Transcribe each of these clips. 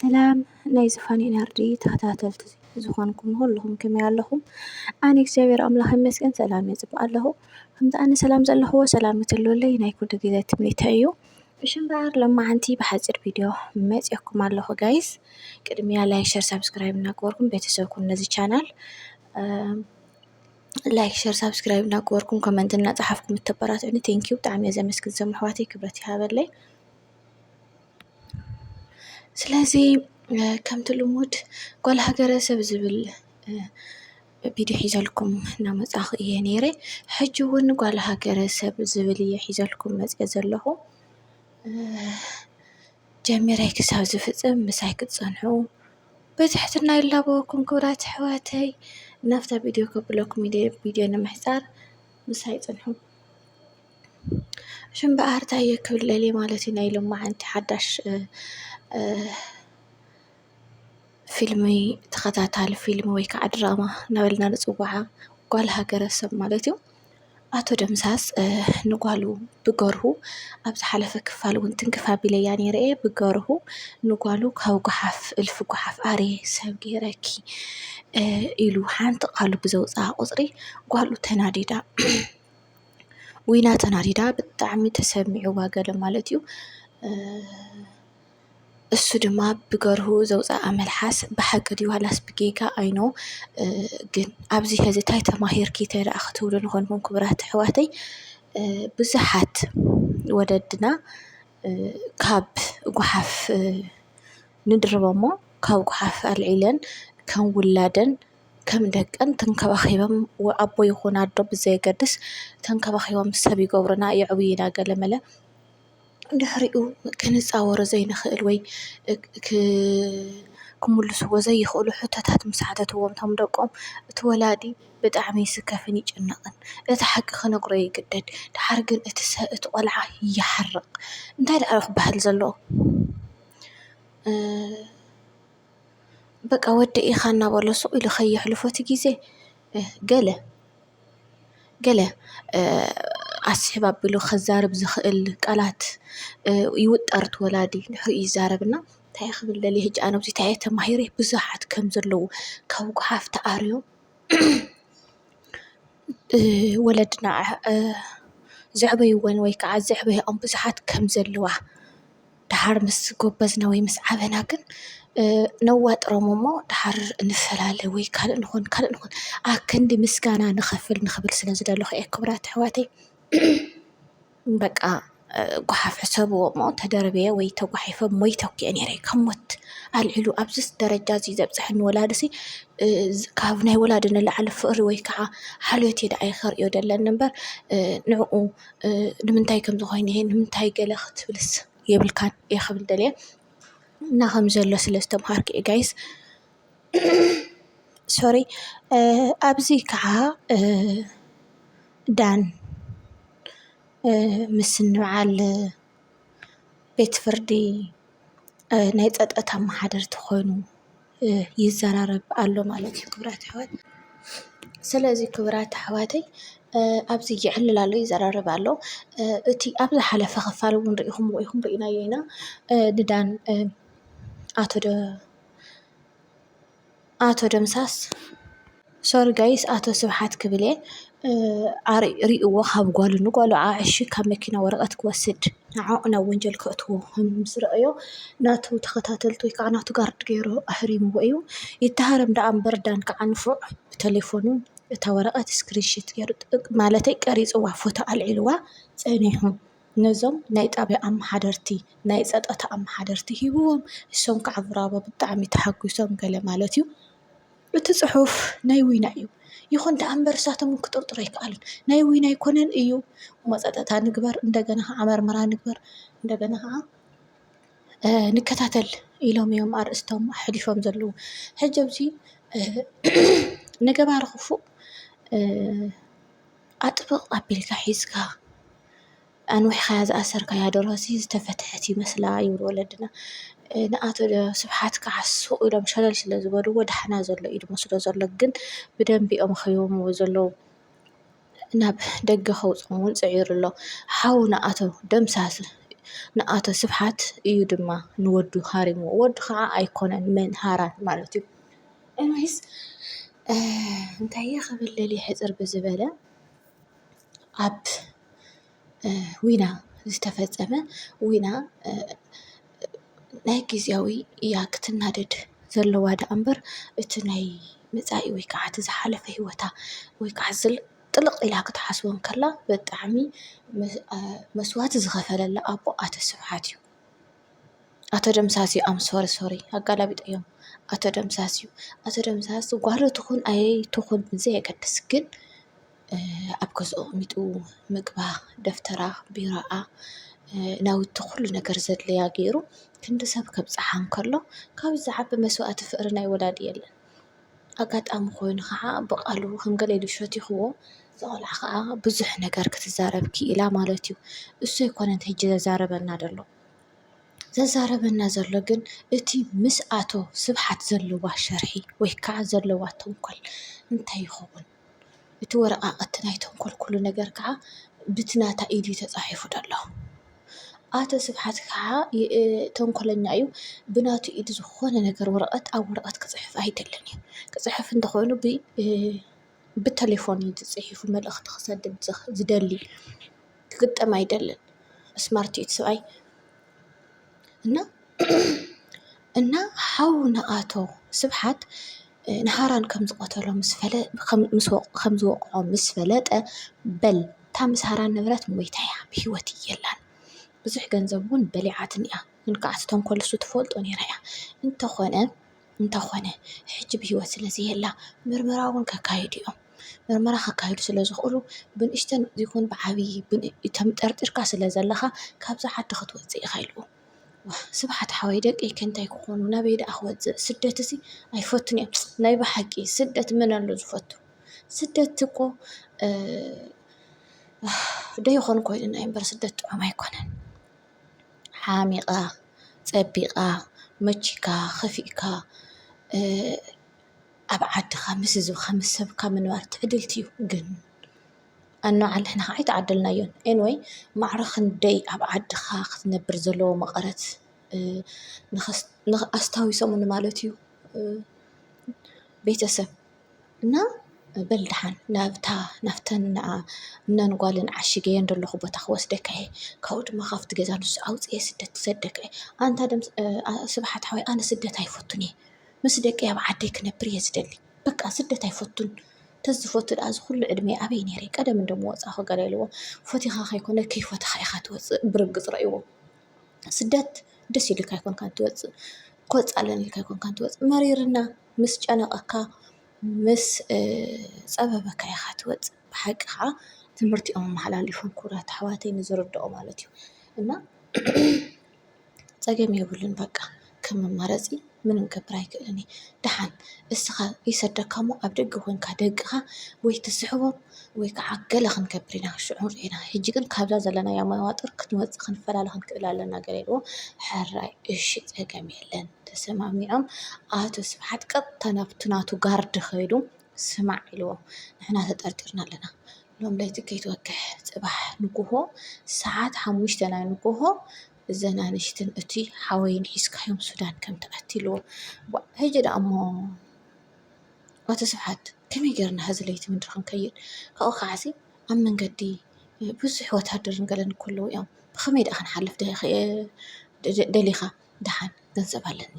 ሰላም ናይ ዝፋን ኢናርዲ ተኸታተልቲ ዝኾንኩም ሁሉኹም ከመይ ኣለኹም? ኣነ እግዚኣብሔር ኣምላኽ ይመስገን ሰላም እየ ጽቡቕ ኣለኹ። ከምቲ ኣነ ሰላም ዘለኽዎ ሰላም እትህልወለይ ናይ ኩሉ ግዜ ትምኒተይ እዩ። ብሽምበኣር ሎማዓንቲ ብሓፂር ቪድዮ መፂአኩም ኣለኹ ጋይስ። ቅድሚያ ላይክ፣ ሸር፣ ሳብስክራይብ እናገበርኩም ቤተሰብ ኩኑ ነዚ ቻናል ላይክ፣ ሸር፣ ሳብስክራይብ እናገበርኩም ኮመንት እናፀሓፍኩም እተበራትዑኒ ቴንኪዩ ብጣዕሚ እየ ዘመስግን ዞም ኣሕዋተይ ክብረት ይሃበለይ። ስለዚ ከምቲ ልሙድ ጓል ሃገረሰብ ዝብል ቪድዮ ሒዘልኩም እናመፃኹ እየ ነይረ። ሕጂ እውን ጓል ሃገረሰብ ዝብል እየ ሒዘልኩም መፅአ ዘለኹ። ጀሚረይ ክሳብ ዝፍፅም ምሳይ ክትፀንሑ ብትሕትና ይላበወኩም ክብራት ኣሕዋተይ። ናፍታ ቪድዮ ከብለኩም ቪድዮ ንምሕፃር ምሳይ ፅንሑ። ሽምበኣር እንታይ እየ ክብለለይ ማለት እዩ ናይ ሎማዓንቲ ሓዳሽ ፊልሚ ተኸታታሊ ፊልሚ ወይ ከዓ ድራማ እናበልና ንፅዋዓ ጓል ሃገረሰብ ማለት እዩ። ኣቶ ደምሳስ ንጓሉ ብገርሁ ኣብ ዝሓለፈ ክፋል እውን ትንክፍ ኣቢለያ ነይረ እየ። ብገርሁ ንጓሉ ካብ ጓሓፍ እልፊ ጓሓፍ ኣርየ ሰብ ገይረኪ ኢሉ ሓንቲ ቃሉ ብዘውፅኣ ቁፅሪ ጓሉ ተናዲዳ ዊና ተናዲዳ ብጣዕሚ ተሰሚዕዋ ገለ ማለት እዩ። እሱ ድማ ብገርሁ ዘውፅኣ መልሓስ ብሓቂ ድዩ ዋላስ ብጌጋ ኣይኖ ግን ኣብዚ ሕዚ እንታይ ተማሂርኪ ተይደኣ ክትብሉ ንኾንኩም ክብራት ኣሕዋተይ። ብዙሓት ወለድና ካብ ጓሓፍ ንድርቦ እሞ ካብ ጓሓፍ ኣልዒለን ከም ውላደን ከም ደቀን ተንከባኺቦም ኣቦ ይኹን ኣዶ ብዘየገድስ ተንከባኺቦም ሰብ ይገብሩና የዕብዩና ገለ መለ ድሕሪኡ ክንፃወሮ ዘይንኽእል ወይ ክምልስዎ ዘይኽእሉ ሕቶታት ምስ ሓተትዎም ቶም ደቆም እቲ ወላዲ ብጣዕሚ ይስከፍን ይጭነቕን። እቲ ሓቂ ክነግሮ ይግደድ ድሓር ግን እቲ ቆልዓ ይሓርቕ። እንታይ ደኣ ክበሃል ዘለዎ በቃ ወዲ ኢኻ እናበሎ ሱቕ ኢሉ ከየሕልፎ እቲ ግዜ ገለ ኣስሕብ ኣቢሉ ከዛርብ ዝኽእል ቃላት ይውጠር እቲ ወላዲ ድሕሪኡ ይዛረብና። እንታይ ክብል ደልየ ሕጂ ኣነ ኣብዚ እንታይ እየ ተማሂረ ብዙሓት ከም ዘለዉ ካብ ጓሓፍ ተኣርዮም ወለድና ዘዕበይዎን ወይ ከዓ ዘዕበይኦም ብዙሓት ከም ዘለዋ ድሓር ምስ ጎበዝና ወይ ምስ ዓበና ግን ነዋጥሮም እሞ ድሓር ንፈላለ ወይ ካልእ ንኾን ኣብ ክንዲ ምስጋና ንኽብል ስለ ዝደለኹ እየ ክብራት ኣሕዋተይ። በቃ ጓሓፍ ሕሰብዎ እሞ ተደርበየ ወይ ተጓሒፈ ሞይ ተኪአ ነይረ ካብ ሞት ኣልዒሉ ኣብዚ ደረጃ እዚ ዘብፅሐኒ ወላድሲ ካብ ናይ ወላዲ ንላዕሊ ፍቕሪ ወይ ከዓ ሓልዮት እየ ደኣ ይኸርእዮ ደለኒ እምበር ንዕኡ ንምንታይ ከም ዝኾይነ እየ ንምንታይ ገለ ክትብልስ የብልካን እየ ክብል ደልየ እና ከም ዘሎ ስለ ዝተምሃርኩ እየ ጋይስ ሶሪ። ኣብዚ ከዓ ዳን ምስ ንበዓል ቤት ፍርዲ ናይ ፀጥታ ኣመሓደርቲ ኮይኑ ይዘራረብ ኣሎ ማለት እዩ ክብራት ኣሕዋት። ስለዚ ክብራት ኣሕዋተይ ኣብዚ ይዕልል ኣሎ ይዘራረብ ኣሎ። እቲ ኣብ ዝሓለፈ ክፋል እውን ሪኢኹምዎ ኢኹም ርኢናዮ ኢና ንዳን ኣቶ ደምሳስ ሶሪ ጋይስ ኣቶ ስብሓት ክብል እየ ሪእዎ ካብ ጓሉ ንጓሉ ኣዕሺ ካብ መኪና ወረቐት ክወስድ ንዕኡ ናብ ወንጀል ከእትዎ ምስ ረአዮ ናቱ ተኸታተልቲ ወይ ከዓ ናቱ ጋርድ ገይሩ ኣሕሪምዎ እዩ። ይተሃረም ደኣ እምበር ዳን ከዓ ንፉዕ ብቴሌፎኑ እታ ወረቐት ስክሪንሾት ገይሩ ማለተይ ቀሪፅዋ ፎቶ ኣልዒልዋ ፀኒሑ ነዞም ናይ ጣብያ ኣመሓደርቲ ናይ ፀጥታ ኣመሓደርቲ ሂብዎም እሶም ከዓ ብራቦ ብጣዕሚ ተሓጒሶም ገለ ማለት እዩ። እቲ ፅሑፍ ናይ ዊና እዩ ይኹን ደኣ እምበር ንሳቶም ክጥርጥሩ ኣይከኣሉን ናይ ዊና ኣይኮነን እዩ እሞ ፀጥታ ንግበር እንደገና ከዓ መርመራ ንግበር እንደገና ከዓ ንከታተል ኢሎም እዮም ኣርእስቶም ኣሕሊፎም ዘለዉ። ሕጂ ኣብዚ ንገባሪ ክፉእ ኣጥብቕ ኣቢልካ ሒዝካ ኣንዊሕካያ ዝኣሰርካያ ደርሆሲ ዝተፈትሐት ይመስላ ይብሉ ወለድና። ንኣቶ ስብሓት ከዓ ሱቕ ኢሎም ሸለል ስለ ዝበልዎ ዳሕና ዘሎ እዩ ዝመስሎ ዘሎ ግን ብደንቢ እዮም ከይቦምዎ ዘለዉ ናብ ደገ ከውፅኦም እውን ፅዒሩ ኣሎ። ሓው ንኣቶ ደምሳስ ንኣቶ ስብሓት እዩ ድማ ንወዱ ሃሪሙ ወዱ ከዓ ኣይኮነን መን ሃራን ማለት እዩ ኤንዌይስ እንታይ ክብል ደልየ ሕፅር ብዝበለ ኣብ ዊና ዝተፈፀመ ዊና ናይ ጊዜያዊ እያ ክትናደድ ዘለዋ ዳ እምበር እቲ ናይ መጻኢ ወይ ከዓ እቲ ዝሓለፈ ሂወታ ወይ ከዓ ጥልቕ ኢላ ክትሓስቦም ከላ ብጣዕሚ መስዋዕቲ ዝኸፈለላ ኣቦ ኣቶ ስብሓት እዩ። ኣቶ ደምሳስ እዩ ሶሪ ኣጋላቢጥ እዮም ኣቶ ደምሳስ እዩ። ኣቶ ደምሳስ ጓሉ ትኹን ኣይትኹን ዘየገድስ ግን ኣብ ገዝኡ ኣቕሚጡ ምግባ ደፍተራ ቢሮኣ ናውቲ ኩሉ ነገር ዘድልያ ገይሩ ክንዲ ሰብ ከብፅሓ እንከሎ ካብ ዝዓቢ መስዋዕቲ ፍቅሪ ናይ ወላዲ የለን። ኣጋጣሚ ኮይኑ ከዓ ብቃሉ ከም ገለ ኢሉ ሸቲኽዎ ዝቆልዓ ከዓ ብዙሕ ነገር ክትዛረብ ክኢላ ማለት እዩ። እሱ ኣይኮነን ሕጂ ዘዛረበና ዘሎ ዘዛረበና ዘሎ ግን እቲ ምስ ኣቶ ስብሓት ዘለዋ ሸርሒ ወይ ከዓ ዘለዋ ተንኮል እንታይ ይኸውን? እቲ ወረቃቅቲ ናይ ተንኮል ኩሉ ነገር ከዓ ብትናታ ኢዱ ተፃሒፉ ደሎ ኣቶ ስብሓት ከዓ ተንኮለኛ እዩ። ብናቱ ኢዱ ዝኾነ ነገር ወረቐት ኣብ ወረቐት ክፅሕፍ ኣይደልን እዩ። ክፅሕፍ እንተኾይኑ ብቴሌፎን እዩ ዝፅሒፉ መልእኽቲ ክሰድድ ዝደሊ ክግጠም ኣይደልን። ስማርት እዩ ሰብኣይ እና ሓው ንኣቶ ስብሓት ንሃራን ከም ዝቆተሎ ከም ዝወቅዖ ምስ ፈለጠ በል እታ ምስ ሃራን ንብረት ሞይታ እያ ብሂወት የላን ብዙሕ ገንዘብ እውን በሊዓትን እያ ግን ከዓ እቲ ተንኮል እሱ ትፈልጦ ነይራ እያ እንተኾነ ሕጂ ብሂወት ስለዘየላ ምርመራ እውን ከካይዱ እዮም። ምርመራ ከካይዱ ስለ ዝኽእሉ ብንእሽተን ይኹን ብዓብይ ጠርጢርካ ስለ ዘለኻ ካብዛ ዓዲ ክትወፅእ ኢኻ ኢልዎ ስብሓት ሓወይ ደቀይ ከንታይ ክኾኑ ናበይ ደኣ ክወፅእ ስደት እዚ ኣይፈቱን እዮም። ናይ ብሓቂ ስደት ምን ኣሎ ዝፈቱ ስደት እኮ ደይኾን ኮይኑና እምበር ስደት ጥዑም ኣይኮነን። ሓሚቓ ፀቢቓ መቺካ ከፊእካ ኣብ ዓድኻ ምስ ህዝብካ ምስ ሰብካ ምንባር ትዕድልቲ እዩ። ግን ኣንባዕልና ከዓ ኣይተዓደልናዮን። ኤንወይ ማዕረ ክንደይ ኣብ ዓድኻ ክትነብር ዘለዎ መቐረት ኣስታዊሶም ማለት እዩ ቤተሰብ እና በልድሓን ናፍተን እነንጓልን ዓሽገየ እንደለኹ ቦታ ክወስደካ እየ ካብኡ ድማ ካብቲ ገዛ ንሱ ኣውፅየ ስደት ትሰደቀ ኣንታ ደም ስብሓት ሓወይ ኣነ ስደት ኣይፈቱን እየ ምስ ደቀይ ኣብ ዓደይ ክነብር እየ ዝደሊ በቃ ስደት ኣይፈቱን ተዝፈቱ ደኣ ዝኩሉ ዕድሜ ኣበይ ነይረ ቀደም እንደምወፃ ገለ ኢልዎ ፈቲኻ ከይኮነ ከይፈትኻ ኢኻ ትወፅእ ብርግፅ ረእይዎ ስደት ደስ ኢልካ ይኮንካ ትወፅእ ክወፅኣለን ኢልካ ይኮንካ ትወፅእ መሪርና ምስ ጨነቐካ ምስ ፀበበካ ኢኻ ትወፅእ ብሓቂ ከዓ ትምህርቲኦም መሓላሊፎም ኩራት ኣሕዋተይ ንዝርድኦ ማለት እዩ እና ፀገም የብሉን በቃ ከም መማረፂ ምንም ክገብር ኣይክእልን እየ ድሓን እስኻ ይሰደካ እሞ ኣብ ደገ ኮንካ ደቅኻ ወይ ትስሕቦም ወይ ከዓ ገለ ክንገብር ኢና ሽዑ ርኢና ሕጂ ግን ካብዛ ዘለናያ መዋጥር ክትወፅእ ክንፈላለ ክንክእል ኣለና ገለ ኢልዎ ሕራይ እሺ ፀገም የለን ተሰማሚዖም ኣቶ ስብሓት ቀጥታ ናብቲ ናቱ ጋርዲ ኸይዱ ስማዕ ኢልዎ ንሕና ተጠርጢርና ኣለና ሎም ለይቲ ከይትወግሕ ፅባሕ ንግሆ ሰዓት 5 ናይ ንግሆ እዘን ኣንስትን እቲ ሓወይን ሒዝካዮም ሱዳን ከም ተኣትልዎ ሕጂ ደኣ እሞ ኣቶ ስብሓት ከመይ ጌርና ሕዚ ለይቲ ምድሪ ክንከይድ ካብኡ ከዓሲ ኣብ መንገዲ ብዙሕ ወታደርን ገለን ከለዉ እዮም ብኸመይ ደኣ ክንሓልፍ ደሊኻ ድሓን ገንዘብ ኣለኒ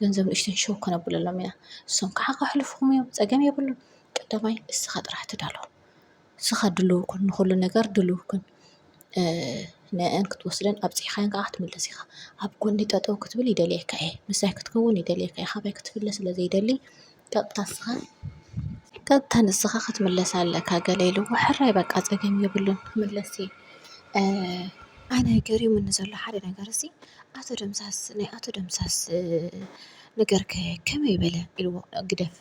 ገንዘብ ንእሽተን ሸው ከነብለሎም ኢና እሶም ከዓ ከሕልፍኩም እዮም ፀገም የብሉን ቀዳማይ እስኻ ጥራሕ ትዳሎ እስኻ ድልው ኩን ንኩሉ ነገር ድልው ኩን ንአን ክትወስደን ኣብ ፅሒኻን ከዓ ክትምለስ ኢኻ ኣብ ጎኒ ጠጠው ክትብል ይደልየካ እየ ምሳይ ክትከውን ይደልየካ ኢኻ ባይ ክትፍለ ስለዘይደሊ ቀጥታ ንስኻ ክትምለስ ኣለካ ገለ ኢልዎ ሕራይ በቃ ፀገም የብሉን ክምለስ ኣነ ገሪሙኒ ዘሎ ሓደ ነገር እዚ ናይ ኣቶ ደምሳስ ነገር ከመይ በለ ኢልዎ ግደፍ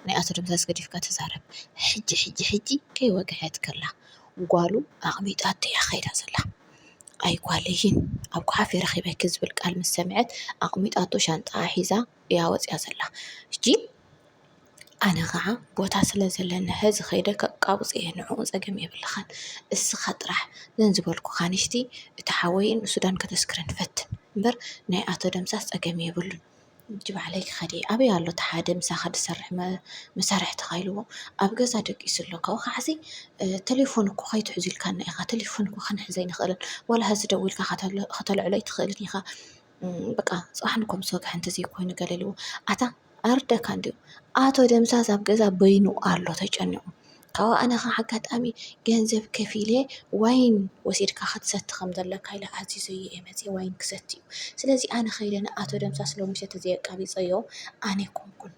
ናይ ኣቶ ደምሳስ ገዲፍካ ተዛረብ ሕጂ ከይወግሐት ከላ ጓሉ ኣቕሚጣቶ እያ ኸይዳ ዘላ ኣይ ጓለይን ኣብ ጓሓፍ ረኺበኪ ዝብል ቃል ምስ ሰምዐት ኣቕሚጣቶ ሻንጣ ሒዛ እያ ወፅያ ዘላ ሕጂ ኣነ ከዓ ቦታ ስለ ዘለና ሕዚ ኸይደ ከቃቡፅ እየ ንዕኡ ፀገም የብልኻን እስኻ ጥራሕ ዘን ዝበልኩኻ ንሽቲ እቲ ሓወይን ሱዳን ከተስክረ ንፈትን እምበር ናይ ኣቶ ደምሳስ ፀገም የብሉን ጅባዕለይ ክኸዲ ኣበይ ኣሎ እቲ ሓደ ምሳኻ ድሰርሕ መሳርሒ ተኻኢልዎ ኣብ ገዛ ደቂሱ ኣሎ ካብኡ ከዓዚ ቴሌፎን እኮ ከይትሕዙ ኢልካና ኢኻ ቴሌፎን እኮ ክንሕዘ ኣይንኽእልን ዋላ ሕዚ ደው ኢልካ ከተልዕሎ ኣይትኽእልን ኢኻ በቃ ፅባሕ ንኮም ዝወግሕ እንተዘይኮይኑ ገለ ኢልዎ ኣታ ኣርደካ እንድዩ ኣቶ ደምሳስ ኣብ ገዛ በይኑ ኣሎ ተጨኒቑ ካብኡ ኣነ ከዓ ኣጋጣሚ ገንዘብ ከፊለ ዋይን ወሲድካ ክትሰቲ ከም ዘለካ ኢለ ኣዚዘዮ እየ መፅአ ዋይን ክሰቲ እዩ ስለዚ ኣነ ኸይደ ንኣቶ ደምሳስ ሎሚ ሸተ ዘየቃቢፀዮ ኣነ ኣይኮንኩን